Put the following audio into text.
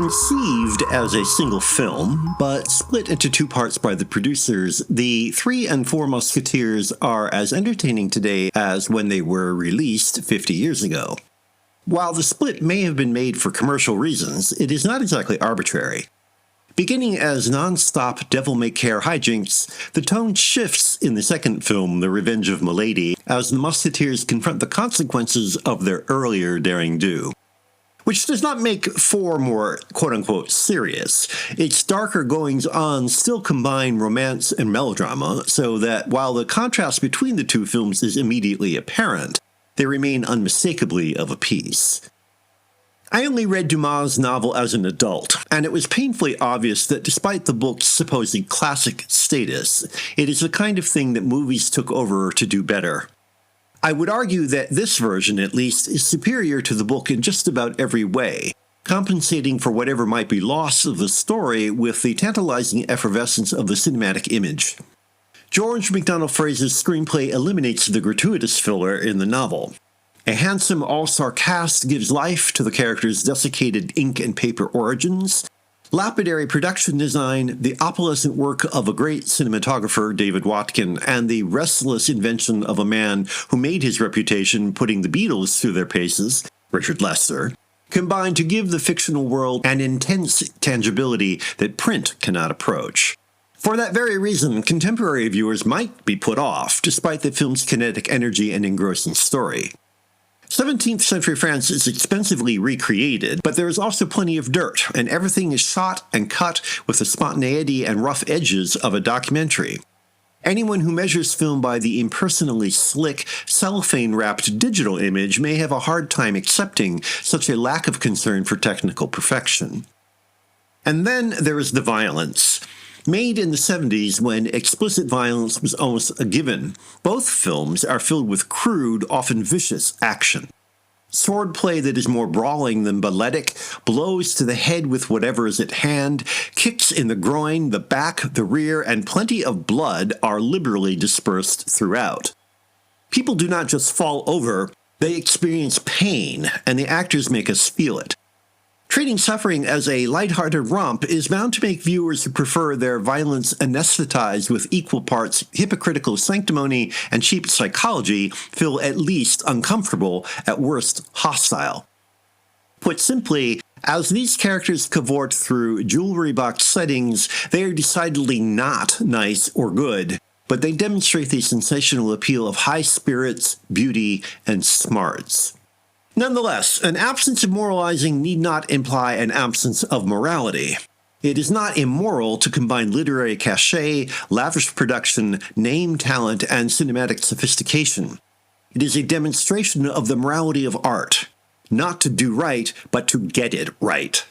Conceived as a single film, but split into two parts by the producers, the 3 and 4 Musketeers are as entertaining today as when they were released 50 years ago. While the split may have been made for commercial reasons, it is not exactly arbitrary. Beginning as non-stop devil-may-care hijinks, the tone shifts in the second film, The Revenge of Milady, as the Musketeers confront the consequences of their earlier daring-do. Which does not make 4 more quote-unquote serious. Its darker goings-on still combine romance and melodrama, so that while the contrast between the two films is immediately apparent, they remain unmistakably of a piece. I only read Dumas' novel as an adult, and it was painfully obvious that despite the book's supposed classic status, it is the kind of thing that movies took over to do better. I would argue that this version, at least, is superior to the book in just about every way, compensating for whatever might be lost of the story with the tantalizing effervescence of the cinematic image. George MacDonald Fraser's screenplay eliminates the gratuitous filler in the novel. A handsome all-star cast gives life to the characters' desiccated ink and paper origins. Lapidary production design, the opalescent work of a great cinematographer, David Watkin, and the restless invention of a man who made his reputation putting the Beatles through their paces, Richard Lester, combine to give the fictional world an intense tangibility that print cannot approach. For that very reason, contemporary viewers might be put off, despite the film's kinetic energy and engrossing story. 17th century France is expensively recreated, but there is also plenty of dirt, and everything is shot and cut with the spontaneity and rough edges of a documentary. Anyone who measures film by the impersonally slick, cellophane-wrapped digital image may have a hard time accepting such a lack of concern for technical perfection. And then there is the violence. Made in the 70s when explicit violence was almost a given, both films are filled with crude, often vicious action. Swordplay that is more brawling than balletic, blows to the head with whatever is at hand, kicks in the groin, the back, the rear, and plenty of blood are liberally dispersed throughout. People do not just fall over, they experience pain, and the actors make us feel it. Treating suffering as a lighthearted romp is bound to make viewers who prefer their violence anesthetized with equal parts hypocritical sanctimony and cheap psychology feel at least uncomfortable, at worst hostile. Put simply, as these characters cavort through jewelry box settings, they are decidedly not nice or good, but they demonstrate the sensational appeal of high spirits, beauty, and smarts. Nonetheless, an absence of moralizing need not imply an absence of morality. It is not immoral to combine literary cachet, lavish production, name talent, and cinematic sophistication. It is a demonstration of the morality of art. Not to do right, but to get it right.